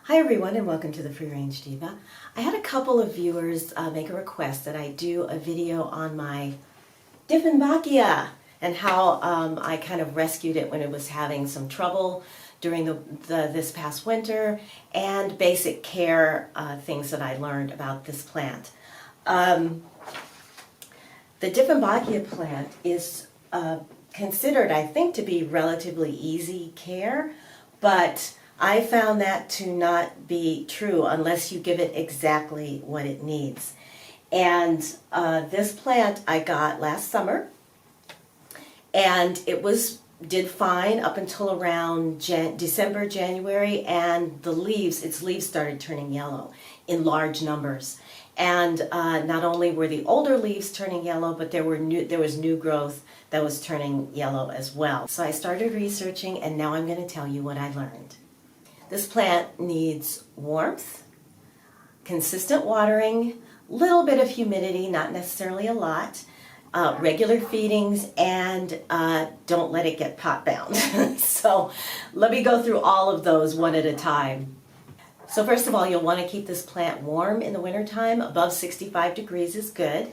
Hi everyone and welcome to the Free Range Diva. I had a couple of viewers make a request that I do a video on my Dieffenbachia and how I kind of rescued it when it was having some trouble during this past winter, and basic care things that I learned about this plant. The Dieffenbachia plant is considered, I think, to be relatively easy care, but I found that to not be true unless you give it exactly what it needs. And this plant I got last summer, and it did fine up until around December, January, and its leaves started turning yellow in large numbers. And not only were the older leaves turning yellow, but there was new growth that was turning yellow as well. So I started researching, and now I'm going to tell you what I learned. This plant needs warmth, consistent watering, little bit of humidity, not necessarily a lot, regular feedings, and don't let it get pot bound. So let me go through all of those one at a time. So first of all, you'll want to keep this plant warm in the wintertime. Above 65 degrees is good.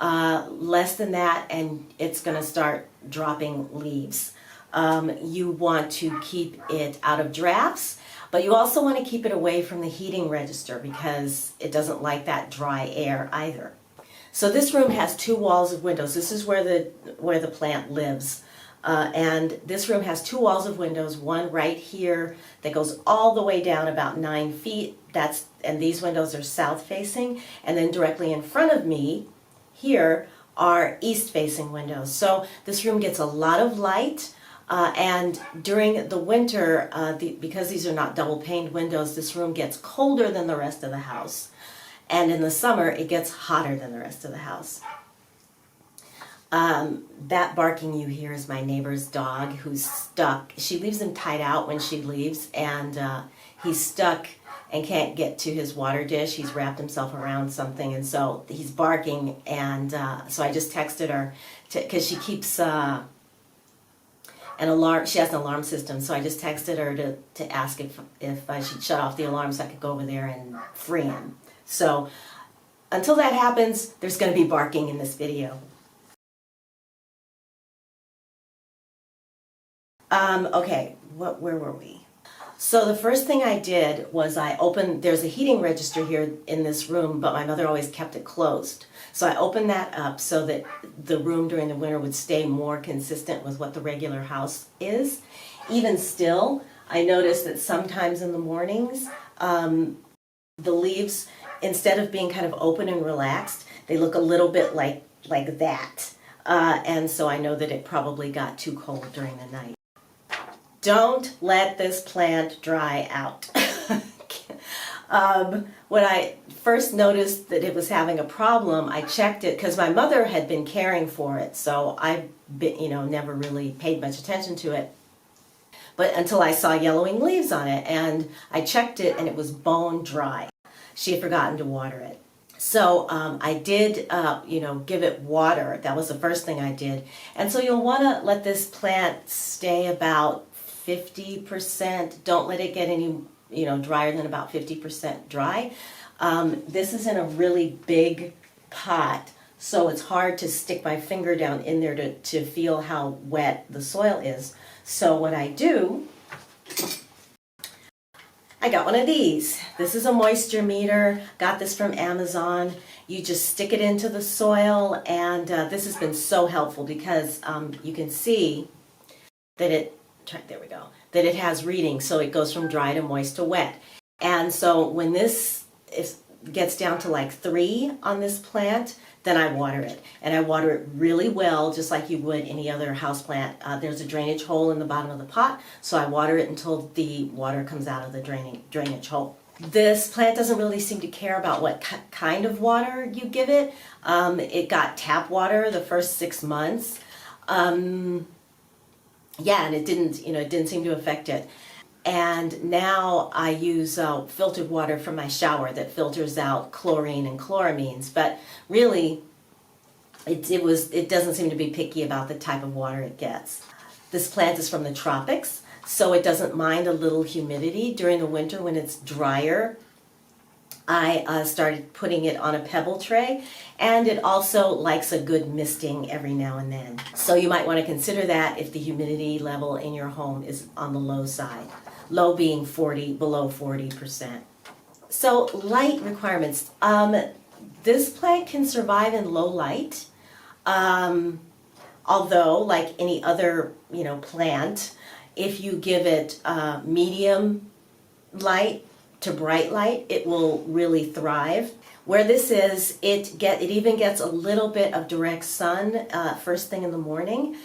Less than that and it's going to start dropping leaves. You want to keep it out of drafts, but you also want to keep it away from the heating register because it doesn't like that dry air either. So this room has two walls of windows. This is where the plant lives. And this room has two walls of windows, one right here that goes all the way down about 9 feet. And these windows are south facing, and then directly in front of me here are east facing windows. So this room gets a lot of light. And during the winter, because these are not double paned windows, this room gets colder than the rest of the house. And in the summer, it gets hotter than the rest of the house. That barking you hear is my neighbor's dog who's stuck. She leaves him tied out when she leaves, and he's stuck and can't get to his water dish. He's wrapped himself around something, and so he's barking. And so I just texted her because she keeps an alarm. She has an alarm system, so I just texted her to ask if she'd shut off the alarm so I could go over there and free him. So until that happens, there's going to be barking in this video. Okay, where were we? So the first thing I did was there's a heating register here in this room, but my mother always kept it closed. So I opened that up so that the room during the winter would stay more consistent with what the regular house is. Even still, I noticed that sometimes in the mornings, the leaves, instead of being kind of open and relaxed, they look a little bit like that. And so I know that it probably got too cold during the night. Don't let this plant dry out. When I first noticed that it was having a problem, I checked it because my mother had been caring for it, so I never really paid much attention to it. But until I saw yellowing leaves on it, and I checked it and it was bone dry. She had forgotten to water it. So I did, give it water. That was the first thing I did. And so you'll want to let this plant stay about 50%. Don't let it get any, drier than about 50% dry. This is in a really big pot, so it's hard to stick my finger down in there to feel how wet the soil is. So what I do, I got one of these. This is a moisture meter. Got this from Amazon. You just stick it into the soil, and this has been so helpful because you can see that that it has readings, so it goes from dry to moist to wet. And so when this gets down to like 3 on this plant, then I water it. And I water it really well, just like you would any other house plant. There's a drainage hole in the bottom of the pot, so I water it until the water comes out of the drainage hole. This plant doesn't really seem to care about what kind of water you give it. It got tap water the first 6 months. Yeah, and it didn't seem to affect it. And now I use filtered water from my shower that filters out chlorine and chloramines. But really, it doesn't seem to be picky about the type of water it gets. This plant is from the tropics, so it doesn't mind a little humidity during the winter when it's drier. I started putting it on a pebble tray, and it also likes a good misting every now and then. So you might want to consider that if the humidity level in your home is on the low side. Low being below 40%. So light requirements. This plant can survive in low light, although like any other plant, if you give it medium light to bright light, it will really thrive. Where this is, it even gets a little bit of direct sun first thing in the morning,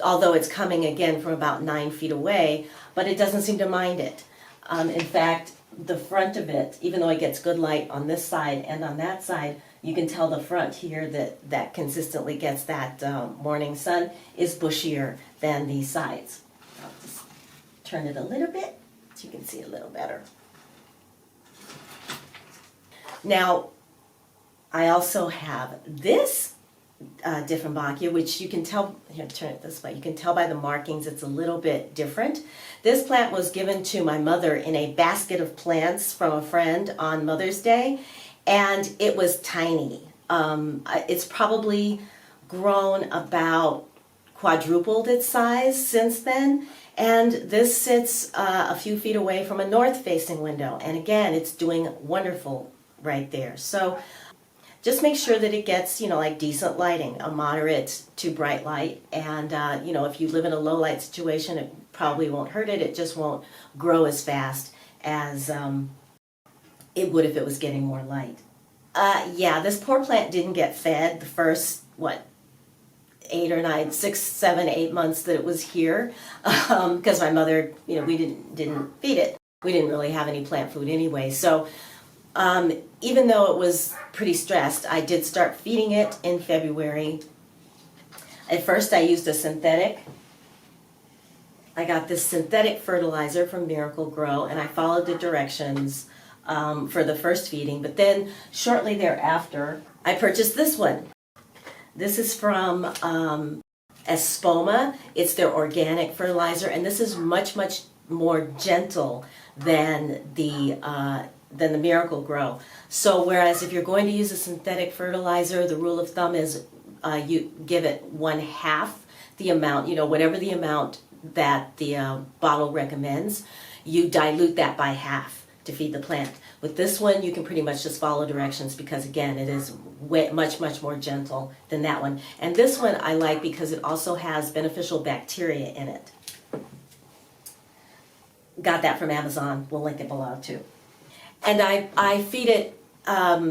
although it's coming again from about 9 feet away, but it doesn't seem to mind it. In fact, the front of it, even though it gets good light on this side and on that side, you can tell the front here that consistently gets that morning sun is bushier than these sides. I'll just turn it a little bit so you can see a little better. Now, I also have this Dieffenbachia, which you can tell, here, turn it this way, you can tell by the markings it's a little bit different. This plant was given to my mother in a basket of plants from a friend on Mother's Day, and it was tiny. It's probably grown about quadrupled its size since then, and this sits a few feet away from a north-facing window, and again, it's doing wonderful right there. So just make sure that it gets, like decent lighting, a moderate to bright light. And, if you live in a low light situation, it probably won't hurt it. It just won't grow as fast as it would if it was getting more light. Yeah, this poor plant didn't get fed the first, 8 or 9, 6, 7, 8 months that it was here. Because my mother, we didn't feed it. We didn't really have any plant food anyway. So even though it was pretty stressed, I did start feeding it in February. At first I used a synthetic. I got this synthetic fertilizer from Miracle Grow, and I followed the directions for the first feeding. But then shortly thereafter, I purchased this one. This is from Espoma. It's their organic fertilizer, and this is much, much more gentle than the Miracle Grow. So whereas if you're going to use a synthetic fertilizer, the rule of thumb is you give it 1/2 the amount, whatever the amount that the bottle recommends, you dilute that by half to feed the plant. With this one, you can pretty much just follow directions because, again, it is much, much more gentle than that one. And this one I like because it also has beneficial bacteria in it. Got that from Amazon. We'll link it below too. And I feed it at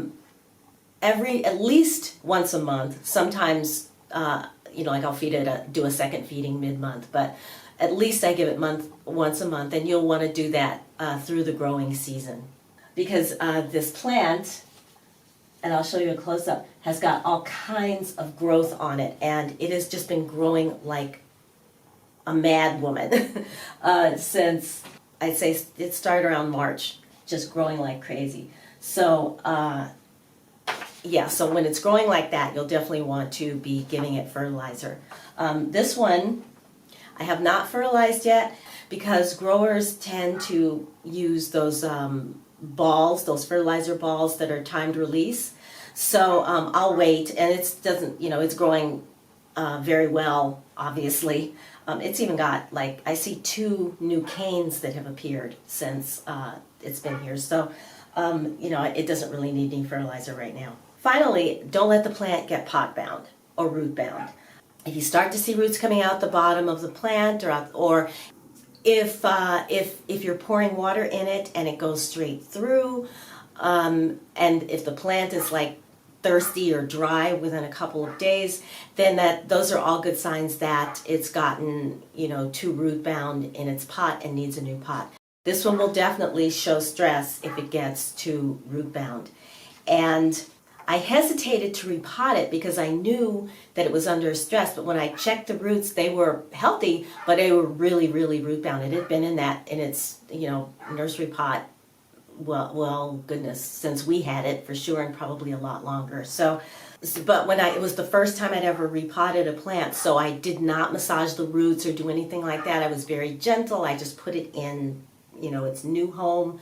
least once a month. Sometimes, like I'll feed it, do a second feeding mid-month, but at least I give it once a month, and you'll want to do that through the growing season. Because this plant, and I'll show you a close-up, has got all kinds of growth on it, and it has just been growing like a mad woman since, I'd say it started around March. Just growing like crazy. So so when it's growing like that, you'll definitely want to be giving it fertilizer. This one I have not fertilized yet because growers tend to use those balls, those fertilizer balls that are timed release. So I'll wait, and it's growing very well, obviously. It's even got, I see 2 new canes that have appeared since it's been here. So, it doesn't really need any fertilizer right now. Finally, don't let the plant get pot bound or root bound. If you start to see roots coming out the bottom of the plant, or if you're pouring water in it and it goes straight through, and if the plant is thirsty or dry within a couple of days, then those are all good signs that it's gotten too root bound in its pot and needs a new pot. This one will definitely show stress if it gets too root bound. And I hesitated to repot it because I knew that it was under stress, but when I checked the roots, they were healthy, but they were really, really root bound. It had been in its nursery pot well, goodness, since we had it for sure, and probably a lot longer. But it was the first time I'd ever repotted a plant, so I did not massage the roots or do anything like that. I was very gentle. I just put it in, its new home.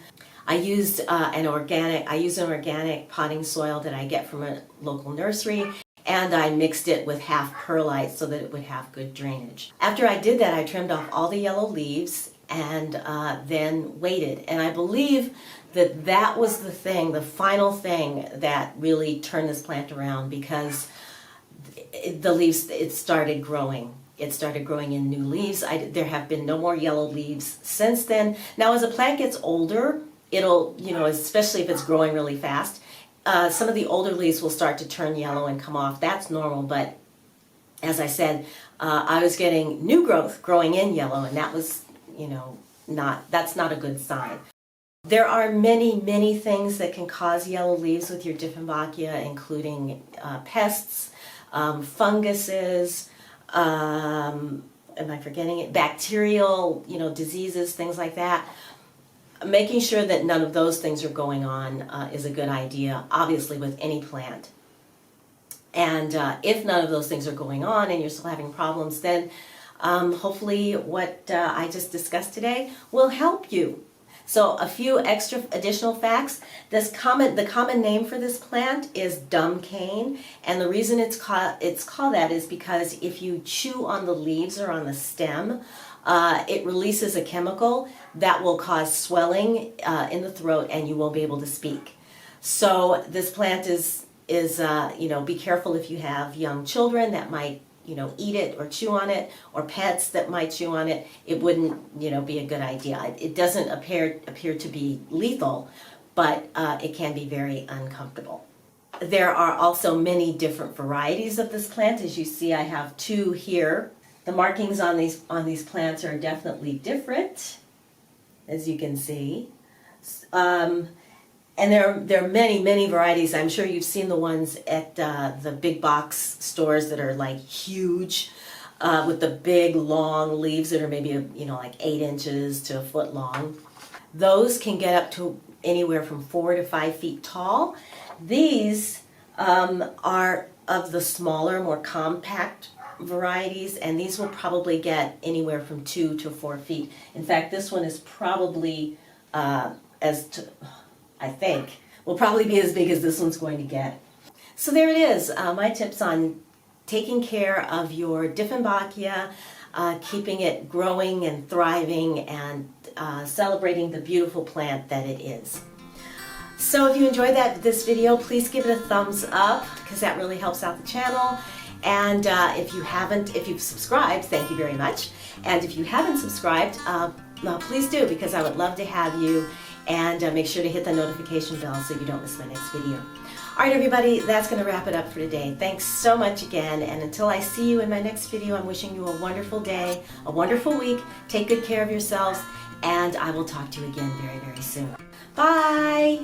I used an organic potting soil that I get from a local nursery, and I mixed it with half perlite so that it would have good drainage. After I did that, I trimmed off all the yellow leaves and then waited. And I believe that was the final thing that really turned this plant around, because the leaves, it started growing. It started growing in new leaves. There have been no more yellow leaves since then. Now, as a plant gets older, it'll, especially if it's growing really fast, some of the older leaves will start to turn yellow and come off. That's normal, but as I said, I was getting new growth growing in yellow, and that was, that's not a good sign. There are many, many things that can cause yellow leaves with your Dieffenbachia, including pests, funguses, am I forgetting it? Bacterial, diseases, things like that. Making sure that none of those things are going on is a good idea, obviously, with any plant. And if none of those things are going on and you're still having problems, then hopefully what I just discussed today will help you. So a few additional facts. The common name for this plant is dumb cane, and the reason it's called that is because if you chew on the leaves or on the stem, it releases a chemical that will cause swelling in the throat, and you won't be able to speak. So this plant is be careful if you have young children that might eat it or chew on it, or pets that might chew on it. It wouldn't be a good idea. It doesn't appear to be lethal, but it can be very uncomfortable. There are also many different varieties of this plant. As you see, I have two here. The markings on these plants are definitely different, as you can see. And there are many, many varieties. I'm sure you've seen the ones at the big box stores that are like huge, with the big long leaves that are maybe like 8 inches to a foot long. Those can get up to anywhere from 4 to 5 feet tall. These are of the smaller, more compact varieties, and these will probably get anywhere from 2 to 4 feet. In fact, this one is probably I think, will probably be as big as this one's going to get. So there it is, my tips on taking care of your Dieffenbachia, keeping it growing and thriving, and celebrating the beautiful plant that it is. So if you enjoyed this video, please give it a thumbs up, because that really helps out the channel. And if you've subscribed, thank you very much. And if you haven't subscribed, please do, because I would love to have you. And make sure to hit the notification bell so you don't miss my next video. All right, everybody, that's going to wrap it up for today. Thanks so much again, and until I see you in my next video, I'm wishing you a wonderful day, a wonderful week. Take good care of yourselves, and I will talk to you again very, very soon. Bye!